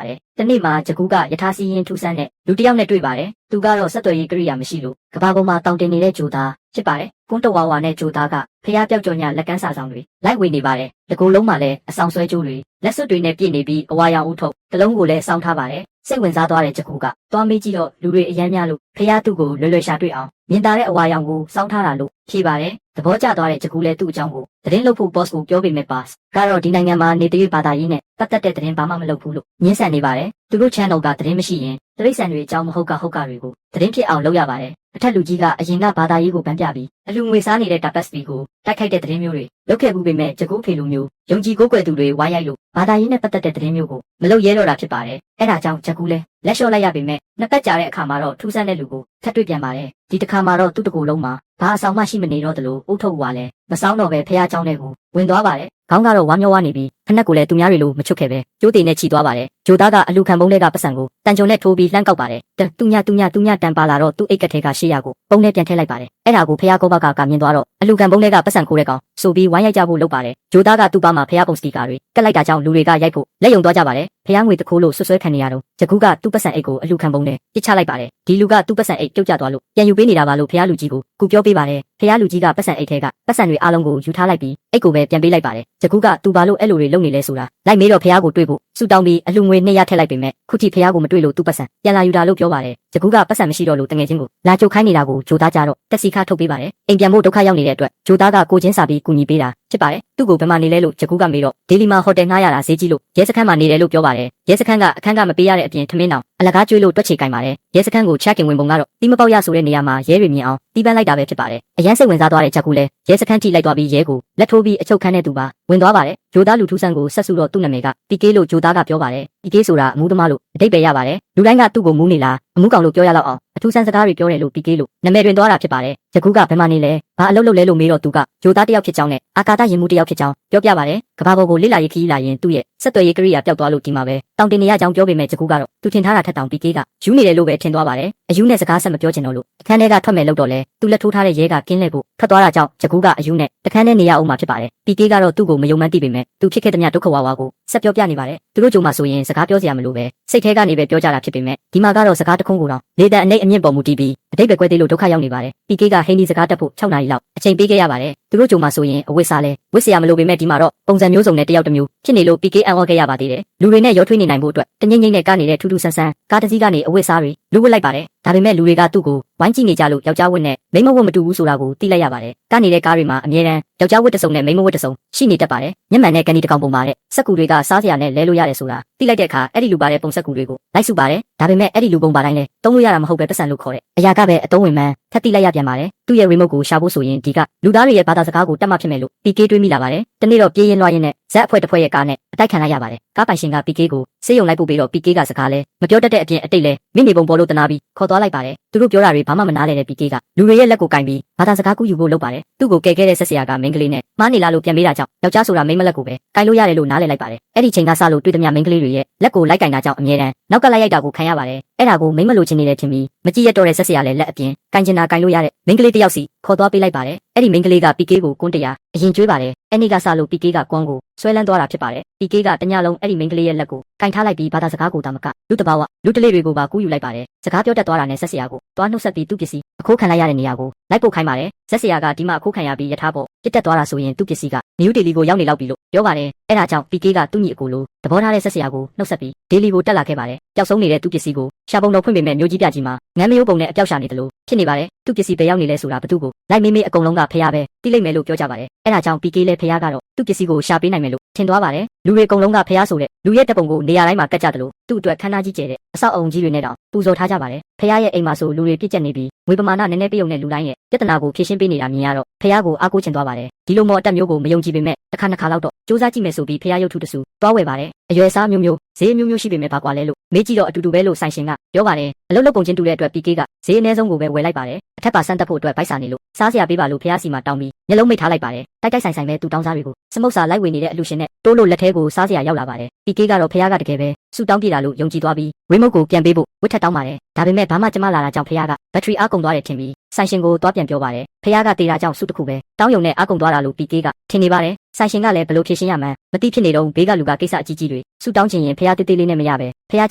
ပါတယ်။တနေ့မှာဂျကူးကယထာစီရင်ထူးဆန်းတဲ့လူတစ်ယောက်နဲ့တွေ့ပါတယ်။သူကတော့ဆက်သွယ်ရေးကိရိယာမရှိလို့ကဘာပေါ်မှာတောင်တင်နေတဲ့ဂျိုသားဖြစ်ပါတယ်။ကွန်းတဝါဝါနဲ့ဂျိုသားကဖျားပြောက်ကြော်ညာလက်ကန်းစာဆောင်တွေလိုက်ဝေနေပါတယ်။တကူလုံးမှာလည်းအဆောင်ဆွဲကြိုးတွေလက်စွပ်တွေနဲ့ပြည့်နေပြီးအဝါရောင်ဦးထုတ်တလုံးကိုလည်းစောင်းထားပါတယ်။စိတ်ဝင်စားသွားတဲ့ဂျကူးကသွားမေးကြည့်တော့လူတွေအယမ်းများလို့ဖျားသူ့ကိုလွယ်လွယ်ရှာတွေ့အောင်မြင်သာတဲ့အဝါရောင်ကိုစောင်းထားတာလို့ဖြေပါတယ်။သဘောကျသွားတဲ့ဂျကူးလည်းသူ့အကြောင်းကိုသတင်းလုပ်ဖို့ boss ကိုပြောပေမဲ့ boss ကတော့ဒီနိုင်ငံမှာနေတဲ့ဘာသာရေးနဲ့ပတ်သက်တဲ့သတင်းဘာမှမလုပ်ဘူးလို့ညှင်းဆန်နေပါတယ်။သူတို့ channel ကသတင်းမရှိရင်တိရစ္ဆာန်တွေအကြောင်းမဟုတ်ကဟုတ်ကတွေကိုသတင်းဖြစ်အောင်လုပ်ရပါတယ်။အထက်လူကြီးကအရင်ကဘာသာရေးကိုဗန်းပြပြီးအလူငွေစားနေတဲ့တပ်ပတ်စပီကိုတိုက်ခိုက်တဲ့သတင်းမျိုးတွေလုပ်ခဲ့မှုပေမဲ့ဂျကူးဖေလိုမျိုးယုံကြည်ကိုးကွယ်သူတွေဝိုင်းရိုက်လို့ဘာသာရေးနဲ့ပတ်သက်တဲ့သတင်းမျိုးကိုမလုပ်ရဲတော့တာဖြစ်ပါတယ်။အဲဒါကြောင့်ဂျကူးလည်းလက်လျှော့လိုက်ရပေမဲ့နှစ်ပတ်ကြာတဲ့အခါမှာတော့ထူးဆန်းတဲ့လူကိုထပ်တွေ့ပြန်ပါတယ်။ဒီတစ်ခါမှာတော့သူ့တကူလုံးမှာဘာအဆောင်မှရှိမနေတော့သလိုအုတ်ထုတ်ကလည်းမဆောင်တော့ပဲဖះเจ้าနဲ့ကိုဝင်သွားပါတယ်။ခေါင်းကတော့ဝမ်းမျောဝါနေပြီးဖက်ကိုလည်းသူများတွေလိုမချွတ်ခဲ့ပဲကျိုးသေးနဲ့ချီသွားပါတယ်။ဂျိုသားကအလူခံပုံးတွေကပတ်စံကိုတန်ကြုံနဲ့ထိုးပြီးလှမ်းကောက်ပါတယ်။တူညတန်ပါလာတော့သူ့အိတ်ကထဲက800ကိုပုံနဲ့ပြန်ထည့်လိုက်ပါတယ်။အဲ့ဒါကိုဖះကောဘကမြင်သွားတော့အလူခံပုံးတွေကပတ်စံခိုးတဲ့ကောင်ဆိုပြီးဝိုင်းရိုက်ကြဖို့လုပ်ပါတယ်။ဂျိုသားကသူ့ပါမှာဖះပုံစတီကာတွေကတ်လိုက်တာကြောင့်လူတွေကရိုက်ဖို့လက်ယုံသွားကြပါတယ်။ဖះငွေတခိုးလို့ဆွဆွဲခံနေရတော့ဂျကူးကသူ့ပတ်စံအိတ်ကိုအလူခံပုံးနဲ့ပစ်ချလိုက်ပါတယ်။ဒီလူကသူ့ပတ်စံအိတ်ပြုတ်ကျသွားလို့ပြန်ယူပေးနေတာပါလို့ဖះလူကြီးကိုကူပြောပေးပါတယ်။ဖះလူကြီးကပတ်စံအိတ်ထဲကပတ်စံတွေအားလုံးကိုယူထားလိုက်ပြီးအိတ်ကိုပဲပြန်ပေးလိုက်ပါတယ်။ဂျကူးကသူဘာလို့အဲ့လိုတွေလုပ်နေလဲဆိုတာလိုက်မေးတော့ဖះကိုတွေ့ဖို့ဆူတောင်းပြီးအလူငွေ200ထည့်လိုက်ပေမဲ့ခုထိဖះကိုမတွေ့လို့သူ့ပတ်စံပြန်လာယူတာလို့ပြောပါတယ်။ဂျကူးကပတ်စံမရှိတော့လို့တငယ်ချင်းကိုလာကြုတ်ခိုင်းနေတာကိုဂျိုသားကြတော့တက်စီခါထုတ်ပေးပါတယ်။အိမ်ပြန်ဖို့ဒုက္ခရောက်နေတဲ့အတွက်ဂျိုသားကကိုချင်းစာပြီးကူညီပေးတာဖြစ်ပါတယ်။သူ့ကိုဘယ်မှာနေလဲလို့ဂျကူးကမေးတော့ဒေလီမှာဟိုတယ်ငှားရတာဈေးကြီးလို့ရဲစခန်းမှာနေတယ်လို့ပြောပါတယ်။ရဲစခန်းကအခန်းကမပေးရတဲ့အပြင်ထမင်းတောင်အလကားကျွေးလို့တွက်ချေကင်ပါတယ်။ရဲစခန်းကိုချက်ကင်ဝင်ပုံကတော့တီးမပေါက်ရဆိုတဲ့နေရာမှာရဲတွေမြင်အောင်တီးပန်းလိုက်တာပဲဖြစ်ပါတယ်။အရန်စိတ်ဝင်စားသွားတဲ့ဂျကူးလည်းရဲစခန်းထိလိုက်သွားပြီးရဲကိုလက်ထိုးပြီးအချုပ်ခန်းတဲ့သူပါဝင်သွားပါတယ်။ဂျိုသားလူထူးဆန်းကိုဆက်စုတော့သူ့နာမည်ကပီကေလို့ဂျိုသားကပြောပါတယ်။ပီကေဆိုတာအမှုသမားလို့အဓိပ္ပာယ်ရပါတယ်။လူတိုင်းကသူ့ကိုမူးနေလားအမှုကောင်လို့ပြောရတော့အောင်အထူးဆန်းစကားတွေပြောတယ်လို့ပီကေလို့နာမည်တွင်သွားတာဖြစ်ပါတယ်။ဂျကူးကဘယ်မှာနေလဲဘာအလုပ်လုပ်လဲလို့မေးတော့သူကဂျိုသားတစ်ယောက်ဖြစ်ကြောင်းနဲ့အာကာသရင်မှုတစ်ယောက်ဖြစ်ကြောင်းပြောပြပါတယ်။ကဘာပေါ်ကိုလစ်လာရေးခီးလာရင်သူ့ရဲ့ဆက်သွယ်ရေးကိရိယာပျောက်သွားလို့ဒီမှာပဲတောင်တင်နေရကြောင်းပြောပေမဲ့ဂျကူးကတော့သူထင်ထားတာထက်တောင်ပီကေကယူနေတယ်လို့ပဲထင်သွားပါတယ်။အယူနဲ့စကားဆက်မပြောချင်တော့လို့အခန်းထဲကထွက်မယ်လို့တော့လဲသူလက်ထိုးထားတဲ့ရဲကကင်းလှည့်ဖို့ထွက်သွားတာကြောင့်ဂျကူးကအယူနဲ့တခန်းထဲနေရအောင်မှာဖြစ်ပါတယ်။ပီကေကတော့သူ့ကိုမယုံမှန်းသိပေမဲ့သူဖြစ်ခဲ့တဲ့မြဒုက္ခဝါဝါကိုဆက်ပြောပြနေပါတယ်။သူတို့ကြုံမှာဆိုရင်စကားပြောစရာမလိုပဲစိတ်ထဲကနေပဲပြောကြတာဖြစ်ပေမဲ့ဒီမှာကတော့စကားတခုံးကိုတော့လေတံအနှိတ်အမြင့်ပေါ်မူတည်ပြီးအတိတ်ပဲကွဲသေးလို့ဒုက္ခရောက်နေပါတယ်။ပီကေကဟိန်းဒီစကားတက်ဖို့6နာရီလောက်အချိန်ပေးခဲ့ရပါတယ်။သူတို့ကြုံမှာဆိုရင်အဝတ်စားလဲဝတ်စရာမလိုပေမဲ့ဒီမှာတော့ပုံစံမျိုးစုံနဲ့တယောက်တစ်မျိုးဖြစ်နေလို့ပီကေအံ့ဩခဲ့ရပါသေးတယ်။လူတွေနဲ့ရောထွေးနေနိုင်ဖို့အတွက်တငိမ့်ငိမ့်နဲ့ကနေတဲ့ထူးထူးဆန်းဆန်းကားတစ်စီးကနေအဝတ်စားတွေလူဝတ်လိုက်ပါတယ်။ဒါပေမဲ့လူတွေကသူ့ကိုဝိုင်းကြည့်နေကြလို့ယောက်ျားဝတ်နဲ့မိန်းမဝတ်မတူဘူးဆိုတာကိုသိလိုက်ရပါတယ်။ကနေနေတဲ့ကားတွေမှာအမြဲတမ်းယောက်ျားဝတ်တစ်စုံနဲ့မိန်းမဝတ်တစ်စုံရှိနေတတ်ပါတယ်။မျက်မှန်နဲ့ကန်ဒီတကောင်ပုံပါတဲ့စက်ကူတွေကစားစရာနဲ့လဲလို့ရတယ်ဆိုတာသိလိုက်တဲ့အခါအဲ့ဒီလူပါတဲ့ပုံစက်ကူတွေကိုလိုက်စုပါတယ်။ဒါပေမဲ့အဲ့ဒီလူပုံပါတိုင်းလဲတုံးလို့ရတာမဟုတ်ပဲပတ်စံလို့ခေါ်တဲ့အရာကပဲအတုံးဝင်မှန်းထပ်သိလိုက်ရပြန်ပါတယ်။သူ့ရဲ့ remote ကိုရှာဖို့ဆိုရင်ဒီကလူသားတွေရဲ့ဘာသာစကားကိုတတ်မှဖြစ်မယ်လို့ပီကေတွေးမိလာပါတယ်။တနေ့တော့ပြေးရင်လွှားရင်နဲ့ဇက်အဖွဲ့တစ်ဖွဲ့ရဲ့ကားနဲ့အတိုက်ခံလိုက်ရပါတယ်။ကားပိုင်ရှင်ကပီကေကိုဆေးရုံလိုက်ပို့ပြီးတော့ပီကေကစကားလဲမပြောတတ်တဲ့အပြင်အတိတ်လဲမိနေပုံပေါ်လို့တနာပြီးခေါ်သွားလိုက်ပါတယ်။သူတို့ပြောတာတွေဘာမှမနားလဲတဲ့ပီကေကလူတွေရဲ့လက်ကိုကင်ပြီးဘာသာစကားကူးယူဖို့လုပ်ပါတယ်။သူ့ကိုကယ်ခဲ့တဲ့ဆက်ဆရာကမိန်းကလေးနဲ့မားနေလာလို့ပြန်ပေးတာကြောင့်ယောက်ျားဆိုတာမိန်းမလက်ကိုပဲကင်လို့ရတယ်လို့နားလဲလိုက်ပါတယ်။အဲ့ဒီချိန်ကစလို့တွေ့သမျှမိန်းကလေးတွေရဲ့လက်ကိုလိုက်ကင်တာကြောင့်အမြဲတမ်းနောက်ကလိုက်ရိုက်တာကိုခံရပါတယ်။အဲ့ဒါကိုမိန်းမလို့ချင်နေတယ်ထင်ပြီးမကြည့်ရတော့တဲ့ဆက်ဆရာလည်းလက်အပြင်ကင်ချင်တာကင်လို့ရတဲ့မိန်းကလေးတစ်ယောက်စီခေါ်သွားပေးလိုက်ပါတယ်။အဲ့ဒီမိန်းကလေးကပီကေကိုကွန်းတရားအရင်ကျွေးပါတယ်။အဲ့ဒီကစလို့ပီကေကကွန်းကိုဆွဲလန်းသွားတာဖြစ်ပါတယ်။ပီကေကတညလုံးအဲ့ဒီမိန်းကလေးရဲ့လက်ကိုကင်ထားလိုက်ပြီးဘာသာစကားကိုတာမကလူတဘာဝလူတလေးတွေကိုပါကူးယူလိုက်ပါတယ်။စကားပြောတတ်သွားတာနဲ့ဆက်ဆရာကိုတွားနှုတ်ဆက်ပြီးသူ့ပစ္စည်းအခိုးခံလိုက်ရတဲ့နေရာကိုလိုက်ပို့ခိုင်းပါတယ်။ဆက်ဆရာကဒီမှာအခိုးခံရပြီးယထာပေါ်ပြစ်တက်သွားတာဆိုရင်သူ့ပစ္စည်းကနယူးဒေလီကိုရောက်နေလောက်ပြီလို့ပြောပါတယ်။အဲ့ဒါကြောင့်ပီကေကသူ့ညီအကိုလိုသဘောထားတဲ့ဆက်ဆရာကိုနှုတ်ဆက်ပြီးဒေလီကိုတက်လာခဲ့ပါတယ်။ပျောက်ဆုံးနေတဲ့သူ့ပစ္စည်းကိုရှာပုံတော်ဖွင့်ပေမဲ့မျိုးကြီးပြကြီးမှာငမ်းမရိုးပုံနဲ့အပျောက်ရှာနေတယ်လို့ဖြစ်နေပါတယ်။သူ့ပစ္စည်းပဲရောက်နေလဲဆိုတာဘသူကိုလိုက်မေးမေးအကုန်လုံးကဖះပဲတိလိုက်မယ်လို့ပြောကြပါတယ်။အဲ့ဒါကြောင့်ပီကေလည်းဖះကတော့သူ့ပစ္စည်းကိုရှာပေးနိုင်မယ်လို့ထင်သွားပါတယ်။လူတွေအကုန်လုံးကဖះဆိုတဲ့လူရဲ့တပုံကိုနေရာတိုင်းမှာကတ်ကြတယ်လို့သူ့အတွက်ခန်းသားကြီးကျယ်တဲ့အဆောက်အုံကြီးတွေနဲ့တောင်ပူဇော်ထားကြပါတယ်။ဖះရဲ့အိမ်မှာဆိုလူတွေပြည့်ကျက်နေပြီးငွေပမာဏနည်းနည်းပြုံတဲ့လူတိုင်းရဲ့ပြဿနာကိုဖြေရှင်းပေးနေတာမြင်ရတော့ဖះကိုအားကိုးချင်သွားပါတယ်။ဒီလိုမော်အတက်မျိုးကိုမယုံကြည်ပေမဲ့တစ်ခါနှစ်ခါလောက်တော့စူးစမ်းကြည့်မယ်ဆိုပြီးဖះရုပ်ထုတဆူတွားဝယ်ပါတယ်။အရွယ်စားမျိုးဈေးမျိုးရှိပေမဲ့ဘာကွာလဲလို့မေးကြည့်တော့အတူတူပဲလို့ဆိုင်ရှင်ကပြောပါတယ်။အလုပ်လုပ်ပုံချင်းတူတဲ့အတွက်ပီကေကဈေးအနည်းဆုံးကိုပဲဝယ်လိုက်ပါတယ်။အထက်ပါစမ်းတက်ဖို့အတွက်ဗိုက်စာနေလို့စားစရာပေးပါလို့ဖះစီမှာတောင်းပြီးမျက်လုံးမိတ်ထားလိုက်ပါတယ်။တိုက်ဆိုင်ပဲသူတောင်းစားတွေကိုစမုတ်စာလိုက်ဝေနေတဲ့အလူရှင်နဲ့တိုးလို့လက်ထဲကိုစားစရာရောက်လာပါတယ်။ပီကေကတော့ဖះကတကယ်ပဲစူတောင်းပြတာလို့ယုံကြည်သွားပြီး remote ကိုပြန်ပေးဖို့ဝတ်ထက်တောင်းပါတယ်။ဒါပေမဲ့ဘာမှကြမလာတာကြောင့်ဖះကဘက်ထရီအားကုန်သွားတယ်ထင်ပြီး ဆိုင်ရှင်ကိုသွားပြန်ပြောပါတယ်ဖះကတေတာကြောင့်စုတစ်ခုပဲတောင်းယုံနဲ့အကုံသွားတာလို့ PK ကထင်နေပါတယ်ဆိုင်ရှင်ကလည်းဘလို့ဖြေရှင်းရမှန်းမသိဖြစ်နေတော့ဘေးကလူကကိစ္စအကြီးကြီးတွေစုတောင်းချင်ရင်ဖះတေးသေးလေးနဲ့မရပဲဖះเ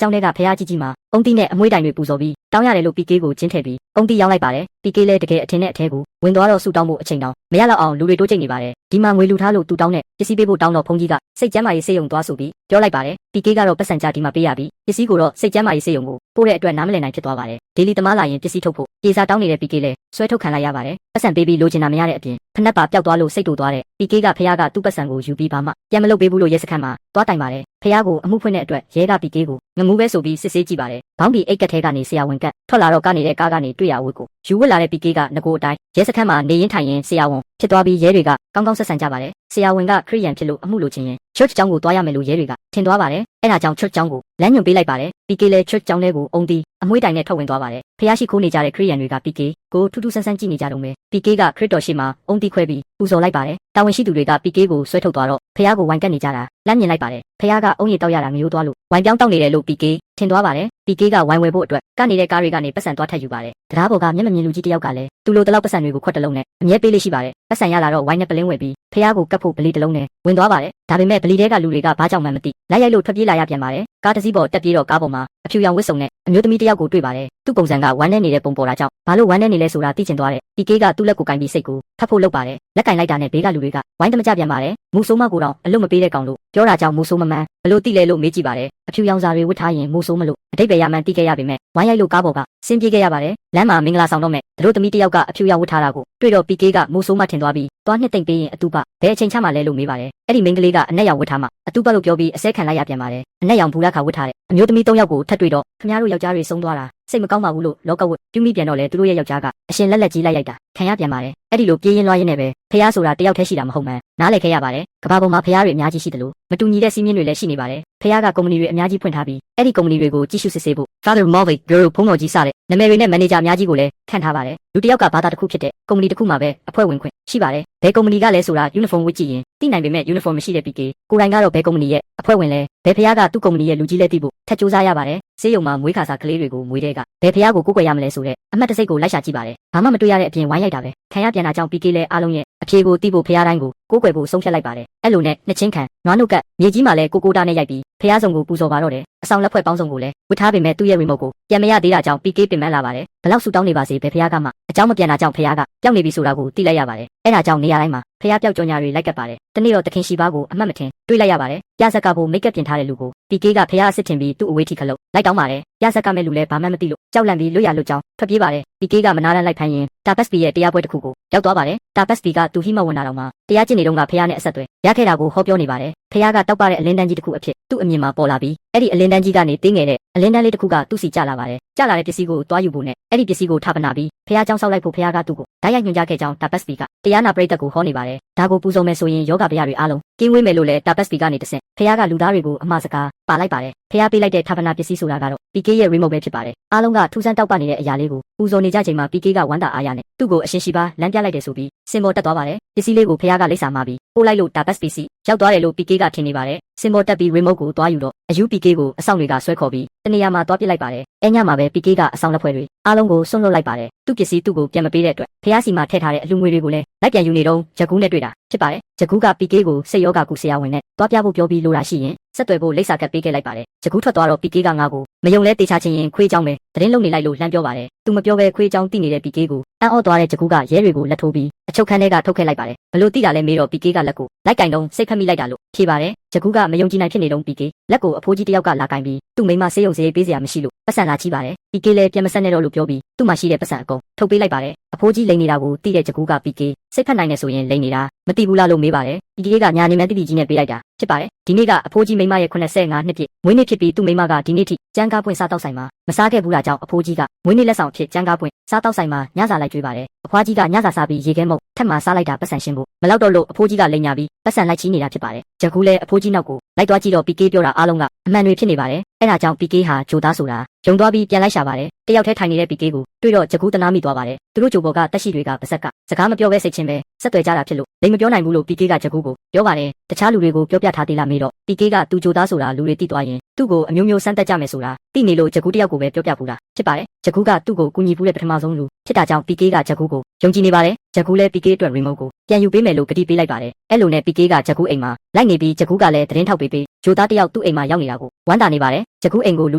จ้าတဲ့ကဖះကြီးကြီးမှာအုံတီနဲ့အမွှေးတိုင်တွေပူဇော်ပြီးတောင်းရတယ်လို့ PK ကိုကျင်းထည့်ပြီးအုံတီရောက်လိုက်ပါတယ် PK လည်းတကယ်အထင်နဲ့အထဲကိုဝင်သွားတော့စုတောင်းဖို့အချိန်တောင်မရတော့အောင်လူတွေတိုးကျိတ်နေပါတယ်ဒီမှာငွေလူထားလို့တူတောင်းနဲ့ပစ္စည်းပေးဖို့တောင်းတော့ဖုန်းကြီးကစိတ်ကျမ်းမာရေးစေယုံသွားဆိုပြီးပြောလိုက်ပါတယ် PK ကတော့ပတ်စံကြဒီမှာပေးရပြီးပစ္စည်းကိုတော့စိတ်ကျမ်းမာရေးစေယုံကိုပို့တဲ့အတွက်နားမလည်နိုင်ဖြစ်သွားပါတယ်ဒေလီသမားလာရင်ပစ္စည်းထုတ်ဖို့ပြေစာတောင်းနေတဲ့ PK လည်းဆွဲထုတ်ခံလိုက်ရပါတယ်ပတ်စံပေးပြီးလိုချင်တာမရတဲ့အပြင်ဖနက်ပါပျောက်သွားလို့စိတ်တူသွားတဲ့ PK ကဖះကသူ့ပတ်စံကိုယူပြီးပါမှပြန်မလုပ်ပေးဘူးလို့ရဲစခန်းမှာသွားတိုင်ပါတယ်ဖះကိုအမှုဖွင့်တဲ့အတွက်ရဲက PK ကိုငမူးပဲဆိုပြီးစစ်ဆေးကြည့်ပါတယ်ဘောင်းဘီအိတ်ကက်ထဲကနေဆရာဝန်ကထွက်လာတော့ကနေတဲ့ကားကနေတွေ့ရဝတ်ကိုယူဝတ်လာတဲ့ PK ကငကိုအတိုင်းရဲစခန်းမှာနေရင်ထိုင်ရင်ဆရာဝန်ဖြစ်သွားပြီးရဲတွေကကောင်းကောင်းဆက်ဆံကြပါတယ်ဆရာဝန်ကခရိယန်ဖြစ်လို့အမှုလိုချင်ရင် church ကျောင်းကိုသွားရမယ်လို့ရဲတွေကထင်သွားပါတယ်အဲ့ဒါကြောင့် church ကျောင်းကိုလမ်းညွှန်ပေးလိုက်ပါတယ် PK လည်း church ကျောင်းထဲကိုအုံတီအမွှေးတိုင်နဲ့ထွက်ဝင်သွားပါတယ်ဖះရှိခိုးနေကြတဲ့ခရိယန်တွေက PK ကိုထူးထူးဆန်းဆန်းကြည့်နေကြတော့မယ် PK ကခရစ်တော်ရှိမှာအုံတီခွဲပြီးပူဇော်လိုက်ပါတယ်တာဝန်ရှိသူတွေက PK ကိုဆွဲထုတ်သွားတော့ဖះကိုဝိုင်ကတ်နေကြတာလမ်းမြင်လိုက်ပါတယ်ဖះကအုံရည်တောက်ရတာငရိုးသွားလို့ဝိုင်ပြောင်းတောက်နေတယ်လို့ PK ထင်သွားပါတယ် PK ကဝိုင်ဝယ်ဖို့အတွက်ကနေကားတွေကနေပတ်စံသွားထပ်ယူပါတယ်တရားပေါ်ကမျက်မမြင်လူကြီးတယောက်ကလည်းသူ့လိုတလောက်ပတ်စံတွေကိုခွက်တလုံးနဲ့အမြဲပေးလေးရှိပါတယ်ပတ်စံရလာတော့ဝိုင်နဲ့ပလင်းဝယ်ပြီးဖះကိုကတ်ဖို့ဗလီတလုံးနဲ့ဝင်သွားပါတယ်ဒါပေမဲ့ဗလီထဲကလူတွေကဘာကြောင့်မှမသိလိုက်ရိုက်လို့ထွက်ပြေးလာရပြန်ပါတယ်ကားတစ်စီးပေါ်တက်ပြေးတော့ကားပေါ်မှာအဖြူရောင်ဝတ်စုံနဲ့အမျိုးသမီးတယောက်ကိုတွေ့ပါတယ်သူ့ပုံစံကဝမ်းနဲ့နေတဲ့ပုံပေါ်တာကြောင့်ဘာလို့ဝမ်းနဲ့နေလဲဆိုတာသိချင်သွားတဲ့ PK ကသူ့လက်ကိုကင်ပြီးစိတ်ကိုဖတ်ဖို့လုပ်ပါတယ်လက်ကင်လိုက်တာနဲ့ဘေးကလူတွေကဝိုင်းတမကြပြန်ပါတယ်မူဆိုးမကိုတော့အလွတ်မပေးတဲ့ကောင်လို့ပြောတာကြောင့်မူဆိုးမမှန်ဘလို့သိလဲလို့မေးကြည့်ပါတယ်အဖြူရောင်စာတွေဝတ်ထားရင်မူဆိုးမလို့အတိတ်ပဲရမှန်သိခဲ့ရပေမဲ့ဝိုင်းရိုက်လို့ကားပေါ်ကဆင်းပြေးခဲ့ရပါတယ်လမ်းမှာမင်္ဂလာဆောင်တော့မဲ့တို့သမီးတယောက်ကအဖြူရောင်ဝတ်ထားတာကိုတွေ့တော့ PK ကမူဆိုးမထင်သွားပြီးသွားနှစ်သိမ့်ပေးရင်အတူပဘယ်အချိန်ချမှလဲလို့မေးပါတယ်အဲ့ဒီမိန်းကလေးကအနက်ရောင်ဝတ်ထားမှအတူပလို့ပြောပြီးအစဲခံလိုက်ရပြန်ပါတယ်အနက်ရောင်ဘူလာခါဝတ်ထားတဲ့အမျိုးသမီး၃ယောက်ကိုထပ်တွေ့တော့ခင်ဗျားတို့ယောက်ျားတွေဆုံးသွားတာစိတ်မကောင်းပါဘူးလို့လောကဝတ်ပြူမိပြန်တော့လေသူတို့ရဲ့ယောက်ျားကအရှင်လက်ကြီးလိုက်ရိုက်တာခံရပြန်ပါတယ်အဲ့ဒီလိုပြေးရင်လွှားရင်းနဲ့ပဲဖះဆိုတာတယောက်တည်းရှိတာမဟုတ်မှန်းနားလည်ခဲ့ရပါတယ်ကဘာပေါ်မှာဖះတွေအများကြီးရှိတယ်လို့မတူညီတဲ့စီးမြင့်တွေလည်းရှိနေပါတယ်ဖះကကုမ္ပဏီတွေအများကြီးဖွင့်ထားပြီးအဲ့ဒီကုမ္ပဏီတွေကိုကြီးစုစစ်ဆေးဖို့ Father Mulvey Guru ဖုန်းတော်ကြီးစတဲ့နာမည်တွေနဲ့မန်နေဂျာအများကြီးကိုလည်းခန့်ထားပါတယ်လူတယောက်ကဘာသာတစ်ခုဖြစ်တဲ့ကုမ္ပဏီတစ်ခုမှာပဲအဖွဲ့ဝင်ခွင့်ရှိပါတယ်ဘယ်ကုမ္ပဏီကလဲဆိုတာ uniform ဝတ်ကြည့်ရင်သိနိုင်ပေမဲ့ uniform မရှိတဲ့ PK ကိုယ်တိုင်ကတော့ဘယ်ကုမ္ပဏီရဲ့အဖွဲ့ဝင်လဲဘယ်ဖះကသူ့ကုမ္ပဏီရဲ့လူကြီးလဲသိဖို့ထပ်စူးစမ်းရပါတယ်ဆေးရုံမှာမွေးခါစားကလေးတွေကိုမွေးတဲ့ကဘယ်ဖះကိုကိုးကွယ်ရမလဲဆိုတဲ့အမှတ်တစိတ်ကိုလိုက်ရှာကြည့်ပါတယ်ဘာမှမတွေ့ရတဲ့အပြင်ဝိုင်းရိုက်တာပဲခံရပြန်တာကြောင့် PK လဲအားလုံးရဲ့အဖြေကိုသိဖို့ဖះတိုင်းကိုကိုးကွယ်ဖို့ဆုံးဖြတ်လိုက်ပါတယ်အဲ့လိုနဲ့နှစ်ချင်းခံနွားနှုတ်ကမြေကြီးမှာလဲကိုတာနဲ့ရိုက်ပြီးဖះဆောင်ကိုပူဇော်ပါတော့တယ်အဆောင်လက်ဖွဲ့ပေါင်းစုံကိုလည်းဝတ်ထားပေမဲ့သူ့ရဲ့ remote ကိုပြန်မရသေးတာကြောင့် PK ပင်ပန်းလာပါတယ်ဘလောက်ဆူတောင်းနေပါစေဘယ်ဖះကမှအကြောင်းမပြန်တာကြောင့်ဖះကပျောက်နေပြီဆိုတာကိုသိလိုက်ရပါတယ်အဲ့ဒါကြောင့်နေရာတိုင်းမှာဖះပျောက်ကြော်ညာတွေလိုက်ကပ်ပါတယ်တနေ့တော့တခင်ရှိပါကိုအမှတ်မထင်တွေးလိုက်ရပါတယ်ပြဇက်ကဖို့မိတ်ကပ်ပြင်ထားတဲ့လူကို PK ကဖះအစ်စ်ထင်ပြီးသူ့အဝေးထိခလုတ်လိုက်တောင်းပါတယ်ပြဇက်ကမဲ့လူလဲဘာမှမသိလို့ကြောက်လန့်ပြီးလွတ်ရလွတ်ကြောင်းထွက်ပြေးပါတယ် PK ကမနာတမ်းလိုက်ဖမ်းရင်တာပတ်စပီရဲ့တရားပွဲတစ်ခုကိုရောက်သွားပါတယ်တာပတ်စပီကသူဟိမဝင်တာတော့မှတရားကျင့်နေတော့ကဖះနဲ့အဆက်အသွယ်ရခဲ့တာကိုဟောပြောနေပါတယ်ဖះကတောက်ပတဲ့အလင်းတန်းကြီးတစ်ခုအဖြစ်သူ့အမြင်မှာပေါ်လာပြီးအဲ့ဒီအလင်းတန်းကြီးကနေတင်းငယ်တဲ့အလင်းတန်းလေးတစ်ခုကသူ့စီကျလာပါတယ်ကျလာတဲ့ပစ္စည်းကိုတွားယူဖို့နဲ့အဲ့ဒီပစ္စည်းကိုထပ်ပနာပြီးဖះเจ้าဆောက်လိုက်ဖို့ဖះကသူ့ကိုဓာတ်ရိုက်ညွှန်ကြားခဲ့ကြောင်းတာပတ်စပီကတရားနာပရိသတ်ကိုဟောနေပါတယ်ဒါကိုပူဇော်မယ်ဆိုရင်ယောဂဗျာတွေအားလုံးကင်းဝေးမယ်လို့လည်းတာပတ်စပီကနေတဆင့်ဖះကလူသားတွေကိုအမှားစကားပါလိုက်ပါတယ်ဖះပေးလိုက်တဲ့ထပ်ပနာပစ္စည်းဆိုတာကတော့ PK ရဲ့ remote ပဲဖြစ်ပါတယ်အားလုံးကထူးဆန်းတောက်ပနေတဲ့အရာလေးကိုပူဇော်နေကြချိန်မှာ PK ကဝမ်းသာအားရနဲ့သူ့ကိုအရှင်ရှိပါလမ်းပြလိုက်တယ်ဆိုပြီးစင်ပေါ်တက်သွားပါတယ်ပစ္စည်းလေးကိုဖះကလိပ်စာမှာပြီးပို့လိုက်လို့တာပတ်စပီစီရောက်သွားတယ်လို့ PK ကထင်နေပါတယ်စင်ပေါ်တက်ပြီး remote ကိုတွားယူတော့အယူ PK ကိုအဆောင်တွေကဆွဲခေါ်ပြီးတနေရာမှာတွားပစ်လိုက်ပါတယ်အဲညမှာပဲ PK ကအဆောင်လက်ဖွဲ့တွေအားလုံးကိုဆွန့်လွတ်လိုက်ပါတယ်သူ့ပစ္စည်းသူ့ကိုပြန်မပေးတဲ့အတွက်ဖះစီမှာထည့်ထားတဲ့အလူငွေတွေကိုလည်းလိုက်ပြန်ယူနေတော့ဂျကူးနဲ့တွေ့တာဖြစ်ပါတယ်ဂျကူးက PK ကိုစိတ်ယောဂကုဆရာဝန်နဲ့တွားပြဖို့ပြောပြီးလိုတာရှိရင်ဆက်သွယ်ဖို့လိပ်စာကပ်ပေးခဲ့လိုက်ပါတယ်ဂျကူးထွက်သွားတော့ PK ကငါ့ကိုမယုံလဲတေချာချင်းရင်ခွေးเจ้าပဲသတင်းလုံနေလိုက်လို့လှမ်းပြောပါတယ်သူမပြောဘဲခွေးเจ้าတိနေတဲ့ PK ကိုအံ့ဩသွားတဲ့ဂျကူးကရဲတွေကိုလက်ထိုးပြီးအချုပ်ခန်းထဲကထုတ်ခဲ့လိုက်ပါတယ်ဘလို့တိတာလဲမေးတော့ PK ကလက်ကိုလိုက်ကင်တော့စိတ်ဖက်မိလိုက်တာလို့ဖြေပါတယ်ဂျကူးကမယုံကြည်နိုင်ဖြစ်နေတော့ PK လက်ကိုအဖိုးကြီးတယောက်ကလာကင်ပြီးသူ့မိန်းမဆေးရုံစရိတ်ပေးစရာမရှိလို့ပတ်စံလာချီးပါတယ် PK လည်းပြန်မဆက်နဲ့တော့လို့ပြောပြီးသူ့မှာရှိတဲ့ပတ်စံအကုန်ထုတ်ပေးလိုက်ပါတယ်အဖိုးကြီးလိန်နေတာကိုတိတဲ့ဂျကူးက PK စိတ်ဖက်နိုင်နေဆိုရင်လိန်နေတာမတိဘူးလားလို့မေးပါတယ် PK ကညာနေမှန်းတိတိကြီးနဲ့ပေးလိုက်တာဖြစ်ပါတယ်ဒီနေ့ကအဖိုးကြီးမိန်းမရဲ့85နှစ်ပြည့်မွေးနေ့ဖြစ်ပြီးသူ့မိန်းမကဒီနေ့ထိကျန်းကားပွင့်စားတောက်ဆိုင်မှာမစားခဲ့ဘူးတာကြောင့်အဖိုးကြီးကမွေးနေ့လက်ဆောင်ဖြစ်ကျန်းကားပွင့်စားတောက်ဆိုင်မှာညစာလိုက်ကျွေးပါတယ်အဖွားကြီးကညစာစားပြီးရေခဲမုတ်ထက်မှစားလိုက်တာပတ်စံရှင်းဖို့မလောက်တော့လို့အဖိုးကြီးကလိန်ညာပြီးပတ်စံလိုက်ချီးနေတာဖြစ်ပါတယ်ဂျကူးလည်းအဖိုးကြီးနောက်ကိုလိုက်သွားကြည့်တော့ PK ပြောတာအားလုံးကအမှန်တွေဖြစ်နေပါတယ်အဲ့ဒါကြောင့် PK ဟာဂျိုသားဆိုတာယုံသွားပြီးပြန်လိုက်ရှာပါတယ်တယောက်တည်းထိုင်နေတဲ့ PK ကိုတွေ့တော့ဂျကူးတနာမိသွားပါတယ်သူတို့ဂျိုဘော်ကတက်ရှိတွေကပါဇက်ကစကားမပြောဘဲစိတ်ချင်းပဲဆက်သွယ်ကြတာဖြစ်လို့လိန်မပြောနိုင်ဘူးလို့ PK ကဂျကူးကိုပြောပါတယ်တခြားလူတွေကိုပြောပြထားသေးလားမေးတော့ PK ကသူဂျိုသားဆိုတာလူတွေသိသွားရင်သူ့ကိုအမျိုးမျိုးစမ်းတက်ကြမယ်ဆိုတာသိနေလို့ဂျကူးတယောက်ကိုပဲပြောပြပူတာဖြစ်ပါတယ်ဂျကူးကသူ့ကိုကူညီပူးတဲ့ပထမဆုံးလူ ဖြစ်တာကြောင့် PK ကဂျကူကိုယုံကြည်နေပါတယ်ဂျကူလည်း PK အတွက် remote ကိုပြန်ယူပေးမယ်လို့ကတိပေးလိုက်ပါတယ်အဲ့လိုနဲ့ PK ကဂျကူအိမ်မှာလိုက်နေပြီးဂျကူကလည်းသတင်းထောက်ပေးဂျိုသားတယောက်သူ့အိမ်မှာရောက်နေတာကိုဝမ်းသာနေပါတယ်ဂျကူအိမ်ကိုလူ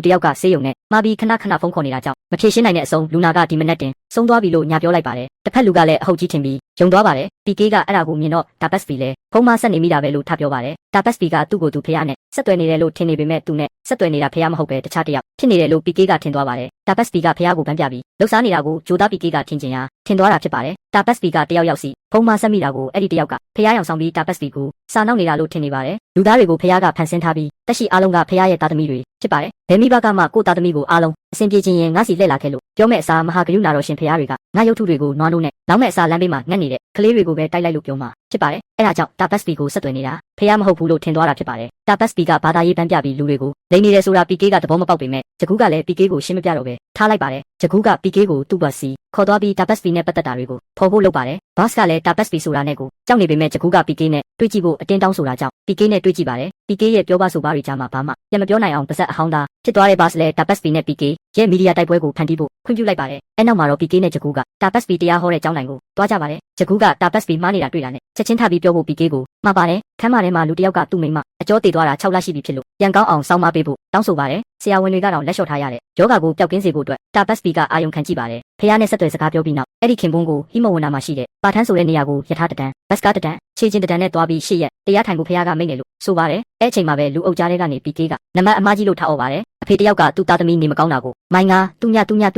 တယောက်ကဆေးရုံနဲ့မှာပြီးခဏဖုန်းခေါ်နေတာကြောင့်မဖြေရှင်းနိုင်တဲ့အဆုံးလူနာကဒီမနက်တင်ဆုံးသွားပြီလို့ညာပြောလိုက်ပါတယ်တစ်ဖက်လူကလည်းအဟုတ်ကြီးထင်ပြီးယုံသွားပါတယ် PK ကအဲ့ဒါကိုမြင်တော့တာပတ်စပီလည်းဖုန်းမဆက်နေမိတာပဲလို့ထပြောပါတယ်တာပတ်စပီကသူ့ကိုသူဖះနဲ့ဆက်သွယ်နေတယ်လို့ထင်နေပေမဲ့သူနဲ့ဆက်သွယ်နေတာဖះမဟုတ်ပဲတခြားတယောက်ဖြစ်နေတယ်လို့ PK ကထင်သွားပါတယ်တာပတ်စပီကဖះကိုဗန်းပြပြီးလှုပ်ရှားနေတာကိုဂျိုသား PK ကထင်ချင်ရာထင်သွားတာဖြစ်ပါတယ်တာပတ်စပီကတယောက်စီဖုန်းမဆက်မိတာကိုအဲ့ဒီတယောက်ကဖះရောင်ဆောင်ပြီးတာပတ်စပီကိုစာနောက်နေတာလို့ထင်နေပါတယ်လူသားတွေကိုဖះကဖန်ဆင်းထားပြီးတက်ရှိအားလုံးကဖះရဲ့သားသမီးတွေဖြစ်ပါတယ်ဘယ်မိဘကမှကိုသားသမီးကိုအားလုံးအစဉ်ပြေခြင်းရင်ငါစီလှည့်လာခဲ့လို့ပြောမဲ့အစားမဟာဂရုဏာတော်ရှင်ဖះတွေကငါရုပ်ထုတွေကိုနွားနိုးနဲ့လောင်းမဲ့အစားလမ်းဘေးမှာငတ်နေတဲ့ကလေးတွေကိုပဲတိုက်လိုက်လို့ပြောမှာဖြစ်ပါတယ်အဲ့ဒါကြောင့်တာပတ်စပီကိုဆက်သွယ်နေတာဖះမဟုတ်ဘူးလို့ထင်သွားတာဖြစ်ပါတယ်တာပတ်စပီကဘာသာရေးပန်းပြပြီးလူတွေကိုလိန်နေတယ်ဆိုတာ PK ကသဘောမပေါက်ပေမဲ့ဂျကူကလည်း PK ကိုရှင်းမပြတော့ပဲထားလိုက်ပါတယ်ဂျကူက PK ကိုသူ့ဘတ်စီခေါ်သွားပြီးတာပတ်စပီနဲ့ပတ်သက်တာတွေကိုဖော်ဖို့လုပ်ပါတယ်ဘော့စ်ကလည်းတာပတ်စပီဆိုတာနဲ့ကိုကြောက်နေပေမဲ့ဂျကူက PK နဲ့တွေ့ကြည့်ဖို့အတင်းတောင်းဆိုတာကြောင့် PK နဲ့တွေ့ကြည့်ပါတယ် PK ရဲ့ပြောပါဆိုပါတွေကြားမှာဘာမှပြန်မပြောနိုင်အောင်ပါဇက်အဟောင်းသားဖြစ်သွားတဲ့ဘော့စ်လည်းတာပတ်စပီနဲ့ PK ရဲ့မီဒီယာတိုက်ပွဲကိုဖန်တီးဖို့ခွင့်ပြုလိုက်ပါတယ်အဲနောက်မှာတော့ PK နဲ့ဂျကူကတာပတ်စပီတရားဟောတဲ့ကျောင်းတိုင်ကိုတွားကြပါတယ်ဂျကူကတာပတ်စပီမှားနေတာတွေ့တာနဲ့ချက်ချင်းထပြီးပြောဖို့ PK ကိုမှားပါတယ်ခမ်းမထဲမှာလူတယောက်ကသူ့မိန်းမအကျော်တည်သွားတာ6လရှိပြီဖြစ်လို့ပြန်ကောင်းအောင်စောင်းမပေးဖို့တောင်းဆိုပါတယ်ဆရာဝန်တွေကတော့လက်လျှော့ထားရတဲ့ယောဂါကိုပျောက်ကင်းစေဖို့အတွက်တာပတ်စပီကအာယုံခံကြည့်ပါတယ်ဖះနဲ့ဆက်သွယ်စကားပြောပြီးနောက်အဲ့ဒီခင်ပွန်းကိုဟိမဝန္တာမှာရှိတဲ့ပါထန်းဆိုတဲ့နေရာကိုယထာတတန်ဘတ်စကားတတန်ခြေချင်းတတန်နဲ့တွားပြီးရှေ့ရက်တရားထိုင်ဖို့ဖះကမိတ်နေလို့ဆိုပါတယ်အဲ့အချိန်မှာပဲလူအုပ်ကြားထဲကနေ PK ကနမတ်အမကြီးလို့ထားអော်ပါတယ်အဖေတယောက်ကသူ့သားသမီးနေမကောင်းတာကိုမိုင်းကတူ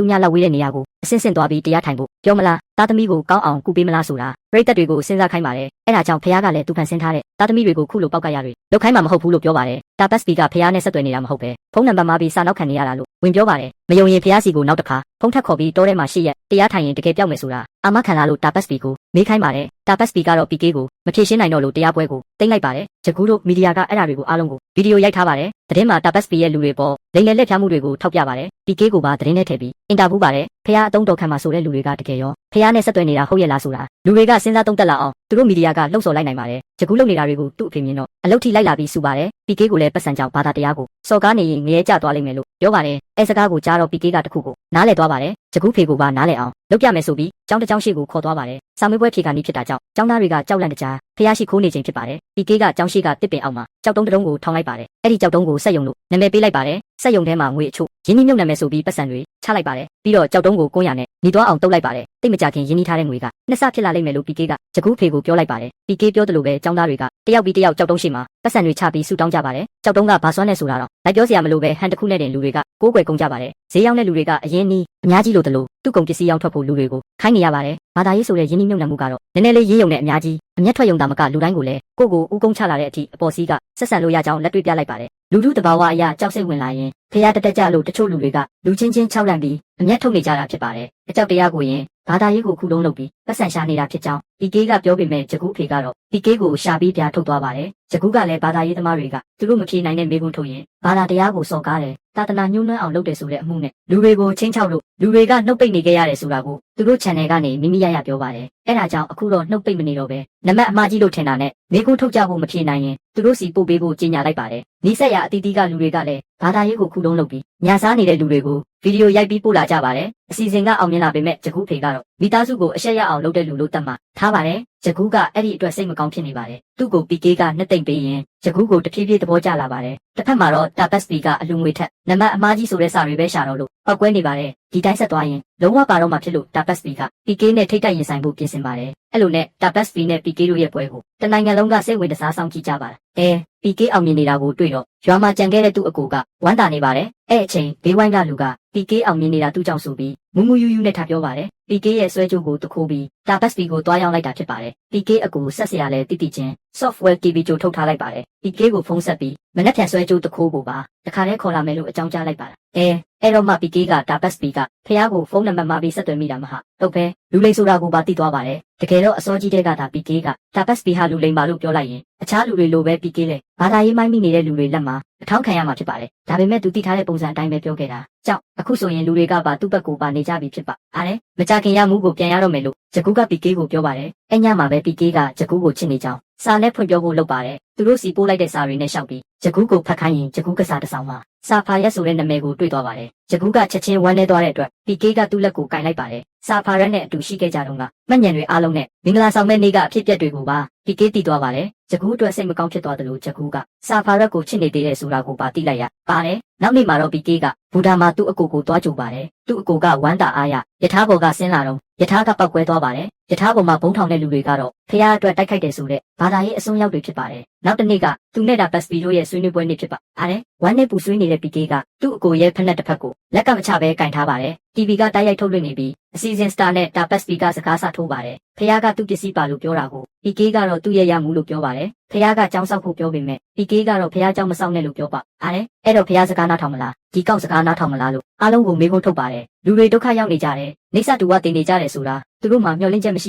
ညလောက်ဝေးတဲ့နေရာကိုအစင်းစင်းသွားပြီးတရားထိုင်ဖို့ပြောမလားသားသမီးကိုကောင်းအောင်ကုပေးမလားဆိုတာပြိတ္တတွေကိုစဉ်းစားခိုင်းပါတယ်အဲ့ဒါကြောင့်ဖះကလည်းသူဖန်ဆင်းထားတဲ့သားသမီးတွေကိုခုလိုပောက်ကရတွေလောက်ခိုင်းမှာမဟုတ်ဘူးလို့ပြောပါတယ်တာပတ်စပီကဖះနဲ့ဆက်သွယ်နေတာမဟုတ်ပဲဖုန်းနံပါတ်မှာပြီးစာနောက်ခံနေရတာလို့ဝင်ပြောပါတယ်မယုံရင်ဖះစီကိုနောက်တစ်ခါဖုန်းထပ်ခေါ်ပြီးတောထဲမှာရှေ့ရက်တရားထိုင်ရင်တကယ်ပြောက်မယ်ဆိုတာအာမခံလာလို့တာပတ်စပီကိုမေးခိုင်းပါတယ်တာပတ်စပီကတော့ PK ကိုမဖြေရှင်းနိုင်တော့လို့တရားပွဲကိုတင်လိုက်ပါတယ်ဂျကူတို့မီဒီယာကအဲ့ဒါတွေကိုအားလုံးကိုဗီဒီယိုရိုက်ထားပါတယ်သတင်းမှာတာပတ်စပီရဲ့လူတွေပေါ်လိမ်လည်လက်ဖျားမှုတွေကိုထောက်ပြပါတယ် PK ကိုပါသတင်းနဲ့ထည့်ပြီးအင်တာဗျူးပါတယ်ဖះအတုံးတော်ခံမှာဆိုတဲ့လူတွေကတကယ်ရောဖះနဲ့ဆက်သွယ်နေတာဟုတ်ရဲ့လားဆိုတာလူတွေကစဉ်းစားသုံးသပ်လာအောင်သူတို့မီဒီယာကလှုပ်ဆော်လိုက်နိုင်ပါတယ်ဂျကူလုပ်နေတာတွေကိုသူ့အဖေမြင်တော့အလုတ်ထိလိုက်လာပြီးစူပါတယ် PK ကိုလည်းပတ်စံကြောင့်ဘာသာတရားကိုစော်ကားနေရင်ငရဲကျသွားလိမ့်မယ်လို့ပြောပါတယ်အဲစကားကိုကြားတော့ PK ကတခုကိုနားလည်သွားပါတယ်ဂျကူဖေကိုပါနားလည်အောင်လုပ်ပြမယ်ဆိုပြီးကျောင်းတစ်ကျောင်းရှိကိုခေါ်သွားပါတယ်စာမေးပွဲဖြေခါနီးဖြစ်တာကြောင့်ကျောင်းသားတွေကကြောက်လန့်တကြားဖះရှိခိုးနေခြင်းဖြစ်ပါတယ် PK ကကျောင်းရှိကတစ်ပင်အောက်မှာကြောက်တုံးတုံးကိုထောင်းလိုက်ပါတယ်အဲ့ဒီကြောက်တုံးကိုစက်ယုံလို့နာမည်ပေးလိုက်ပါတယ်စက်ယုံထဲမှာငွေအချို့ရင်းနှီးမြုပ်နှံမယ်ဆိုပြီးပတ်စံတွေချလိုက်ပါတယ်ပြီးတော့ကြောက်တုံးကို900နဲ့ညီသွားအောင်တုပ်လိုက်ပါတယ်တိတ်မကြခင်ရင်းနှီးထားတဲ့ငွေကနှစ်ဆဖြစ်လာလိမ့်မယ်လို့ PK ကဂျကူဖေကိုပြောလိုက်ပါတယ် PK ပြောတယ်လို့ပဲကျောင်းသားတွေကတယောက်ပြီးတယောက်ကြောက်တုံးရှိမှာပတ်စံတွေချပြီးဆူတောင်းကြပါတယ်ကြောက်တုံးကဘာစွမ်းနဲ့ဆိုတာတော့လိုက်ပြောစရာမလိုပဲဟန်တစ်ခုနဲ့တင်လူတွေကကိုးကွယ်ကုန်ကြပါတယ်ဈေးရောက်တဲ့လူတွေကအရင်နီးအများကြီးလို့တလို့သူ့ကုန်ပစ္စည်းရောက်ထွက်ဖို့လူတွေကိုခိုင်းနေရပါတယ်ဘာသာရေးဆိုတဲ့ရင်းနှီးမြုပ်နှံမှုကတော့နည်းနည်းလေးရေးရုံနဲ့အများကြီးအမျက်ထွက်ရုံသာမကလူတိုင်းကိုလည်းကိုကိုဦးကုန်းချလာတဲ့အထိအပေါ်စီးကဆက်ဆံလို့ရကြောင်းလက်တွေ့ပြလိုက်ပါတယ်လူထုတဘာဝအရာကြောက်စိတ်ဝင်လာရင်ဖះတက်ကြလို့တချို့လူတွေကလူချင်းချင်းခြောက်လန့်ပြီးအမျက်ထုတ်နေကြတာဖြစ်ပါတယ်အကြောက်တရားကိုရင်ဘာသာရေးကိုခုလုံးလုပ်ပြီးပတ်စံရှာနေတာဖြစ်ကြောင်း PK ကပြောပေမဲ့ဂျကူဖေကတော့ PK ကိုရှာပြီးပြထုတ်သွားပါတယ်ဂျကူကလည်းဘာသာရေးသမားတွေကသူတို့မဖြေနိုင်တဲ့မေးခွန်းထုတ်ရင်ဘာသာတရားကိုစော်ကားတယ်သာသနာညှိုးနှွမ်းအောင်လုပ်တယ်ဆိုတဲ့အမှုနဲ့လူတွေကိုချင်းချောက်လို့လူတွေကနှုတ်ပိတ်နေကြရတယ်ဆိုတာကိုသူတို့ channel ကနေမိမိရရပြောပါတယ်အဲ့ဒါကြောင့်အခုတော့နှုတ်ပိတ်မနေတော့ပဲနမတ်အမကြီးလို့ထင်တာနဲ့မေးခွန်းထုတ်ကြဖို့မဖြေနိုင်ရင်သူတို့စီပို့ပေးဖို့ကြေညာလိုက်ပါတယ်နီးစက်ရအတီးတီးကလူတွေကလည်းဘာသာရေးကိုခုလုံးလုပ်ပြီးညာစားနေတဲ့လူတွေကိုဗီဒီယိုရိုက်ပြီးပို့လာကြပါတယ်အစီအစဉ်ကအောင်မြင်လာပေမဲ့ဂျကူဖေကတော့မိသားစုကိုအရှက်ရအောင်လုပ်တဲ့လူလို့တတ်မှထားပါတယ်ဂျကူကအဲ့ဒီအတွက်စိတ်မကောင်းဖြစ်နေပါတယ်သူ့ကို PK ကနှစ်သိမ့်ပေးရင်ဂျကူကိုတဖြည်းဖြည်းသဘောကျလာပါတယ်တစ်ဖက်မှာတော့တာပတ်စပီကအလူငွေထက်နမတ်အမားကြီးဆိုတဲ့စာတွေပဲရှာတော့လို့ပောက်ကွဲနေပါတယ်ဒီတိုင်းဆက်သွားရင်လုံးဝပါတော့မှဖြစ်လို့တာပတ်စပီက PK နဲ့ထိတ်တိုက်ရင်ဆိုင်ဖို့ပြင်ဆင်ပါတယ်အဲ့လိုနဲ့တာပတ်စပီနဲ့ PK တို့ရဲ့ပွဲကိုတနိုင်ငံလုံးကစိတ်ဝင်တစားဆောင်ကြည့်ကြပါတယ်PK အောင်မြင်နေတာကိုတွေ့တော့ရွာမှာကြံခဲ့တဲ့သူ့အကူကဝမ်းသာနေပါတယ်အဲ့အချိန်ဘေးဝိုင်းကလူက PK အောင်မြင်နေတာသူ့ကြောင့်ဆိုပြီးမူမူယူယူနဲ့ထားပြောပါတယ် PK ရဲ့ဆွဲကြိုးကိုတခိုးပြီးတာပတ်စပီကိုတွားရောက်လိုက်တာဖြစ်ပါတယ် PK အကူဆက်เสียရလဲတိတိချင်း software TV ကြိုထုတ်ထားလိုက်ပါတယ် PK ကိုဖုန်းဆက်ပြီးမနှက်ဖြန်ဆွဲကြိုးတခိုးဖို့ပါတခါတည်းခေါ်လာမယ်လို့အကြောင်းကြားလိုက်ပါတယ်အဲ့တော့မှ PK ကတာပတ်စပီကဖះကိုဖုန်းနံပါတ်မှာပြီးဆက်သွယ်မိတာမဟာတော့ပဲလူလိမ်ဆိုတာကိုပါသိသွားပါတယ်တကယ်တော့အစောကြီးတဲ့ကတာ PK ကတာပတ်စပီဟာလူလိမ်ပါလို့ပြောလိုက်ရင်အခြားလူတွေလိုပဲ PK လဲဘာသာရေးမိုင်းမိနေတဲ့လူတွေလက်မှာအထောက်ခံရမှာဖြစ်ပါတယ်ဒါပေမဲ့သူသိထားတဲ့ပုံစံအတိုင်းပဲပြောခဲ့တာကြောင့်အခုဆိုရင်လူတွေကပါသူ့ဘက်ကိုပါနေကြပြီဖြစ်ပါအားမကြခင်ရမှုကိုပြန်ရတော့မယ်လို့ဂျကူက PK ကိုပြောပါတယ်အဲ့ညမှာပဲ PK ကဂျကူကိုချစ်နေကြောင်းစာနဲ့ဖွင့်ပြောဖို့လုပ်ပါတယ်သူတို့စီပို့လိုက်တဲ့စာတွေနဲ့ရှောက်ပြီးဂျကူကိုဖတ်ခိုင်းရင်ဂျကူကစားတစ်ဆောင်မှာ စာဖာရက်ဆိုတဲ့နာမည်ကိုတွေ့သွားပါတယ်ဂျကူးကချက်ချင်းဝမ်းနေသွားတဲ့အတွက် PK ကသူ့လက်ကိုကင်လိုက်ပါတယ်စာဖာရက်နဲ့အတူရှိခဲ့ကြတော့ကမှတ်ဉာဏ်တွေအားလုံးနဲ့မင်္ဂလာဆောင်မဲ့နေ့ကအဖြစ်အပျက်တွေကိုပါ PK တည်သွားပါတယ်ဂျကူးအတွက်စိတ်မကောင်းဖြစ်သွားတယ်လို့ဂျကူးကစာဖာရက်ကိုချစ်နေသေးတယ်ဆိုတာကိုပါသိလိုက်ရပါတယ်နောက်နေ့မှာတော့ PK ကဘူဒါမှာသူ့အကိုကိုတွားကြိုပါတယ်သူ့အကိုကဝမ်းတာအားရယထာဘော်ကဆင်းလာတော့ယထာကပောက်ကွဲသွားပါတယ်ယထာပေါ်မှာဘုံထောင်တဲ့လူတွေကတော့ဖះအတွက်တိုက်ခိုက်တယ်ဆိုတဲ့ဘာသာရေးအစွန်းရောက်တွေဖြစ်ပါတယ်နောက်တစ်နေ့ကသူနဲ့တာပတ်စပီတို့ရဲ့ဆွေးနွေးပွဲနေ့ဖြစ်ပါတယ်ဝမ်းနဲ့ပူဆွေးနေတဲ့ PK ကသူ့အကိုရဲ့ဖက်နဲ့တစ်ဖက်ကိုလက်ကမချပဲကင်ထားပါတယ် TV ကတိုက်ရိုက်ထုတ်လွှင့်နေပြီးအစီအစဉ်စတာနဲ့တာပတ်စပီကစကားဆထိုးပါတယ်ဖះကသူ့ပစ္စည်းပါလို့ပြောတာကို PK ကတော့သူ့ရဲ့ရမှုလို့ပြောပါတယ်ဖះကကြောင်းဆောက်ဖို့ပြောပေမဲ့ PK ကတော့ဖះကြောင်းမဆောက်နဲ့လို့ပြောပါတယ်အဲ့တော့ဖះစကားနားထောင်မလားဒီကောက်စကားနားထောင်မလားလို့အားလုံးကိုမေးခွန်းထုတ်ပါတယ်လူတွေဒုက္ခရောက်နေကြတယ်နေဆတူကတင်နေကြတယ်ဆိုတာသူတို့မှမျှော်လင့်ချက်မရှိ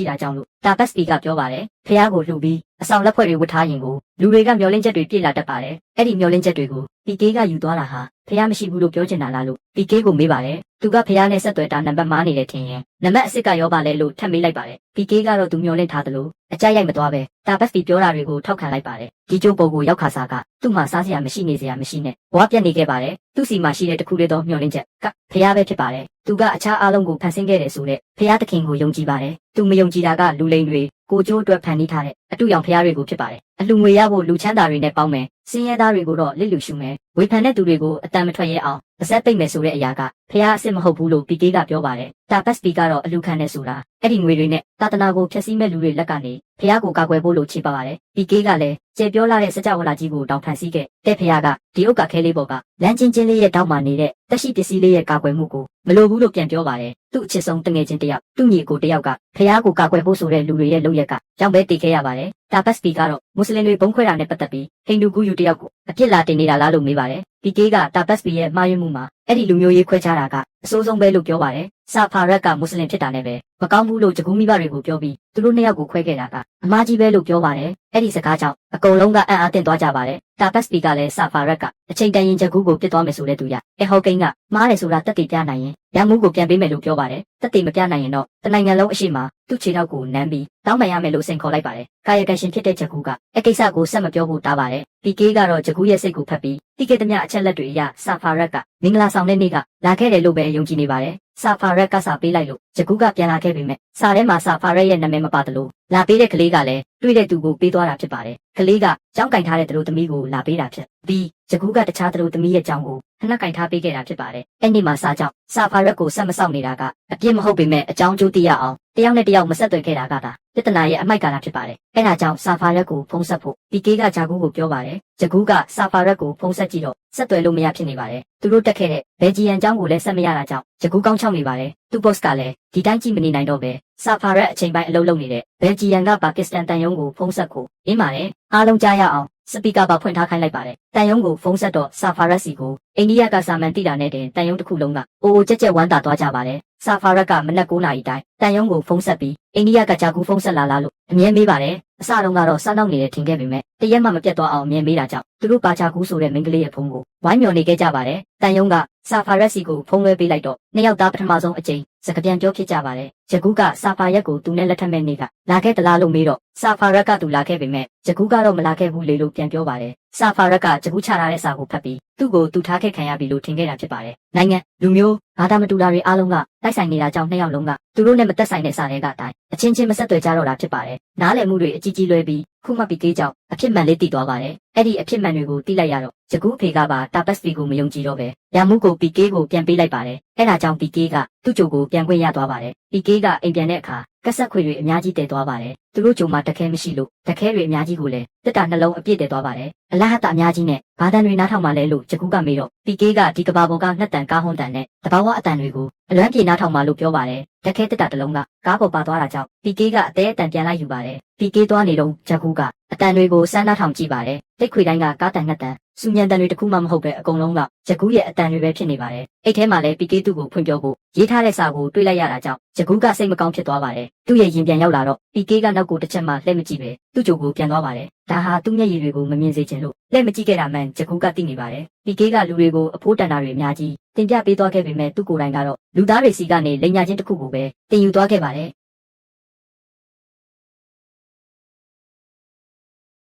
တာကြောင့်လို့တာပတ်စပီကပြောပါတယ်ဖះကိုလှူပြီးအဆောင်လက်ဖွဲ့တွေဝတ်ထားရင်ကိုလူတွေကမျှော်လင့်ချက်တွေပြည့်လာတတ်ပါတယ်အဲ့ဒီမျှော်လင့်ချက်တွေကို PK ကယူသွားတာဟာဖះမရှိဘူးလို့ပြောချင်တာလားလို့ PK ကိုမေးပါတယ်သူကဖះနဲ့ဆက်သွယ်တာနံပါတ်မှားနေတယ်ထင်ရင်နံပါတ်အစ်စ်ကရောပါလဲလို့ထပ်မေးလိုက်ပါတယ် PK ကတော့သူမျှော်လင့်ထားသလိုအကြိုက်ရိုက်မသွားပဲတာပတ်စပီပြောတာတွေကိုထောက်ခံလိုက်ပါတယ်ဒီကျိုးပုံကိုရောက်ခါစားကသူ့မှာစားစရာမရှိနေစရာမရှိနဲ့ဘွားပြတ်နေခဲ့ပါတယ်သူ့စီမှာရှိတဲ့တခုလေးသောမျှော်လင့်ချက်ကဖះပဲဖြစ်ပါတယ်သူကအခြားအားလုံးကိုဖန်ဆင်းခဲ့တယ်ဆိုတဲ့ဖះသခင်ကိုယုံကြည်ပါတယ်သူမယုံကြည်တာကလူလိမ်တွေကိုကျိုးအတွက်ဖန်တီးထားတဲ့အတူရောင်ဖះတွေကိုဖြစ်ပါတယ်အလူငွေရဖို့လူချမ်းသာတွေနဲ့ပေါင်းမယ်စင်းရဲသားတွေကိုတော့လစ်လူရှုမယ်ဝေဖန်တဲ့သူတွေကိုအတန်မထွက်ရဲအောင်ပါဇက်ပိတ်မယ်ဆိုတဲ့အရာကဖះအစ်စ်မဟုတ်ဘူးလို့ PK ကပြောပါတယ်တာပတ်စပီကတော့အလူခံနေဆိုတာအဲ့ဒီငွေတွေနဲ့တာတနာကိုဖျက်ဆီးမဲ့လူတွေလက်ကနေဖះကိုကာကွယ်ဖို့လို့ချေပပါတယ် PK ကလည်းကျေပြောလာတဲ့စကြဝဠာကြီးကိုတောင်ဖန်ဆီးခဲ့တဲ့ဖះကဒီဥက္ကခဲလေးပေါ်ကလမ်းချင်းချင်းလေးရဲ့တောက်မှနေတဲ့တက်ရှိပစ္စည်းလေးရဲ့ကာကွယ်မှုကိုမလိုဘူးလို့ပြန်ပြောပါတယ်သူ့အချစ်ဆုံးတငယ်ချင်းတယောက်သူ့ညီကိုတယောက်ကဖះကိုကာကွယ်ဖို့ဆိုတဲ့လူတွေရဲ့လုပ်ရက်ကကြောင့်ပဲတည်ခဲ့ရပါတယ်တာပတ်စပီကတော့မွတ်စလင်တွေဘုံခွဲတာနဲ့ပတ်သက်ပြီးဟိန္ဒူကူယူတယောက်ကိုအပြစ်လာတင်နေတာလားလို့မေးပါတယ် PK ကတာပတ်စပီရဲ့မှားယွင်းမှုမှာအဲ့ဒီလူမျိုးရေးခွဲခြားတာကအဆိုးဆုံးပဲလို့ပြောပါတယ်စာဖာရက်ကမွတ်စလင်ဖြစ်တာနဲ့ပဲမကောင်းဘူးလို့ဂျကူးမိဘတွေကိုပြောပြီးသူတို့နှစ်ယောက်ကိုခွဲခဲ့တာကအမားကြီးပဲလို့ပြောပါတယ်အဲ့ဒီစကားကြောင့်အကုန်လုံးကအံ့အားသင့်သွားကြပါတယ်တာပတ်စပီကလည်းစာဖာရက်ကအချိန်တန်ရင်ဂျကူးကိုပြစ်သွားမယ်ဆိုတဲ့သူရဟောကိန်းကမားတယ်ဆိုတာတက်တည်ပြနိုင်ရင်ရမှုကိုပြန်ပေးမယ်လို့ပြောပါတယ်တက်တည်မပြနိုင်ရင်တော့တနိုင်ငံလုံးအရှိမသူ့ခြေထောက်ကိုနမ်းပြီးတောင်းပန်ရမယ်လို့စင်ခေါ်လိုက်ပါတယ်ကာယကံရှင်ဖြစ်တဲ့ဂျကူးကအကိစ္စကိုဆက်မပြောဖို့တားပါတယ် PK ကတော့ဂျကူးရဲ့စိတ်ကိုဖတ်ပြီးတိကျသမျှအချက်လက်တွေအရစာဖာရက်ကမင်္ဂလာဆောင်တဲ့နေ့ကလာခဲ့တယ်လို့ပဲယုံကြည်နေပါတယ်စာဖာရက်ကစာပေးလိုက်လို့ဂျကူးကပြန်လာခဲ့ပေမဲ့စာထဲမှာစာဖာရက်ရဲ့နာမည်မပါသလိုလာပေးတဲ့ကလေးကလည်းတွေ့တဲ့သူကိုပေးသွားတာဖြစ်ပါတယ်ကလေးကကြောင်းကင်ထားတဲ့သူတို့သမီးကိုလာပေးတာဖြစ်ပြီးဂျကူးကတခြားသူတို့သမီးရဲ့ကြောင်းကိုခဏကင်ထားပေးခဲ့တာဖြစ်ပါတယ်အဲ့ဒီမှာစာကြောင့်စာဖာရက်ကိုဆက်မဆောက်နေတာကအပြစ်မဟုတ်ပေမဲ့အကြောင်းကျိုးသိရအောင်တယောက်နဲ့တယောက်မဆက်သွယ်ခဲ့တာကသာပြဿနာရဲ့အမိုက်ကာလဖြစ်ပါတယ်အဲ့ဒါကြောင့်စာဖာရက်ကိုဖုံးဆက်ဖို့ PK ကဂျာကူးကိုပြောပါတယ်ဂျကူးကစာဖာရက်ကိုဖုံးဆက်ကြည့်တော့ဆက်သွယ်လို့မရဖြစ်နေပါတယ်သူတို့တက်ခဲ့တဲ့ဘယ်ဂျီယန်ကျောင်းကိုလည်းဆက်မရတာကြောင့်ဂျကူးကောင်းချောင်းနေပါတယ်သူ့ boss ကလည်းဒီတိုင်းကြည့်မနေနိုင်တော့ပဲစာဖာရက်အချိန်ပိုင်းအလုပ်လုပ်နေတဲ့ဘယ်ဂျီယန်ကပါကစ္စတန်တန်ယုံကိုဖုံးဆက်ဖို့အင်းပါတယ်အားလုံးကြားရအောင်စပီကာပါဖွင့်ထားခိုင်းလိုက်ပါတယ်တန်ယုံကိုဖုံးဆက်တော့စာဖာရက်စီကိုအိန္ဒိယကစာမန်တိတာနဲ့တင်တန်ယုံတစ်ခုလုံးကအိုအိုကြက်ကြက်ဝမ်းသာသွားကြပါတယ်စာဖာရက်ကမနက်9:00 နာရီတိုင်းတန်ယုံကိုဖုံးဆက်ပြီးအိန္ဒိယကဂျာကူဖုံးဆက်လာလားလို့အမြဲမေးပါတယ်အစတုန်းကတော့စားနောက်နေတဲ့ထင်ခဲ့ပေမဲ့တရက်မှမပြတ်သွားအောင်အမြဲမေးတာကြောင့်သူတို့ပါဂျာကူဆိုတဲ့မိန်းကလေးရဲ့ဖုံးကိုဝိုင်းမျောနေခဲ့ကြပါတယ်တန်ယုံကစာဖာရက်စီကိုဖုံးလွှဲပေးလိုက်တော့နှစ်ယောက်သားပထမဆုံးအကြိမ်စကားပြန်ပြောဖြစ်ကြပါတယ်ဂျကူးကစာဖာရက်ကိုသူနဲ့လက်ထပ်မဲ့နေ့ကလာခဲ့သလားလို့မေးတော့စာဖာရက်ကသူလာခဲ့ပေမဲ့ဂျကူးကတော့မလာခဲ့ဘူးလေလို့ပြန်ပြောပါတယ်စာဖာရက်ကဂျကူးချထားတဲ့စာကိုဖတ်ပြီးသူ့ကိုသူထားခဲ့ခံရပြီလို့ထင်ခဲ့တာဖြစ်ပါတယ်နိုင်ငံလူမျိုးဘာသာမတူတာတွေအားလုံးကတိုက်ဆိုင်နေတာကြောင့်နှစ်ယောက်လုံးကသူတို့နဲ့မသက်ဆိုင်တဲ့စာတွေကအတိုင်းအချင်းချင်းမဆက်သွယ်ကြတော့တာဖြစ်ပါတယ်နားလည်မှုတွေအကြီးကြီးလွဲပြီးခုမှ PK ကြောင့်အဖြစ်မှန်လေးတည်သွားပါတယ်အဲ့ဒီအဖြစ်မှန်တွေကိုသိလိုက်ရတော့ဂျကူးအဖေကပါတာပတ်စပီကိုမယုံကြည်တော့ပဲရမှုကို PK ကိုပြန်ပေးလိုက်ပါတယ်အဲ့ဒါကြောင့် PK ကသူ့ကြိုကိုပြန်ခွင့်ရသွားပါတယ် PK ကအိမ်ပြန်တဲ့အခါကက်ဆက်ခွေတွေအများကြီးတည်သွားပါတယ်သူတို့ကြိုမှာတခဲမရှိလို့တခဲတွေအများကြီးကိုလည်းတက်တာနှလုံးအပြည့်တည်သွားပါတယ်အလဟတ်တာအများကြီးနဲ့ဘာတန်တွေနားထောင်မှလဲလို့ဂျကူးကမေးတော့ PK ကဒီကဘာပေါ်ကငှက်တန်ကားဟွန်းတန်နဲ့တဘာဝအတန်တွေကိုအလွမ်းပြေနားထောင်မှလို့ပြောပါတယ်တခဲတက်တာတစ်လုံးကကားပေါ်ပါသွားတာကြောင့် PK ကအသေးအတန်ပြန်လိုက်ယူပါတယ် PK သွားနေတော့ဂျကူးကအတန်တွေကိုစမ်းနားထောင်ကြည့်ပါတယ်တိတ်ခွေတိုင်းကကားတန်ငှက်တန်စူညံတန်တွေတခုမှမဟုတ်ပဲအကုန်လုံးကဂျကူးရဲ့အတန်တွေပဲဖြစ်နေပါတယ်အဲ့ထဲမှာလည်း PK သူ့ကိုဖွင့်ပြောဖို့ရေးထားတဲ့စာကိုတွေ့လိုက်ရတာကြောင့်ဂျကူးကစိတ်မကောင်းဖြစ်သွားပါတယ်သူ့ရဲ့ရင်ပြန်ရောက်လာတော့ PK ကနောက်ကိုတစ်ချက်မှလှည့်မကြည့်ပဲသူ့ကြိုကိုပြန်သွားပါတယ်ဒါဟာသူ့မျက်ရည်တွေကိုမမြင်စေချင်လို့လှည့်မကြည့်ခဲ့တာမှန်ဂျကူးကသိနေပါတယ် PK ကလူတွေကိုအဖိုးတန်တာတွေအများကြီးတင်ပြပေးသွားခဲ့ပေမဲ့သူ့ကိုယ်တိုင်ကတော့လူသားတွေစီကနေလိန်ညာချင်းတစ်ခုကိုပဲတင်ယူသွားခဲ့ပါတယ်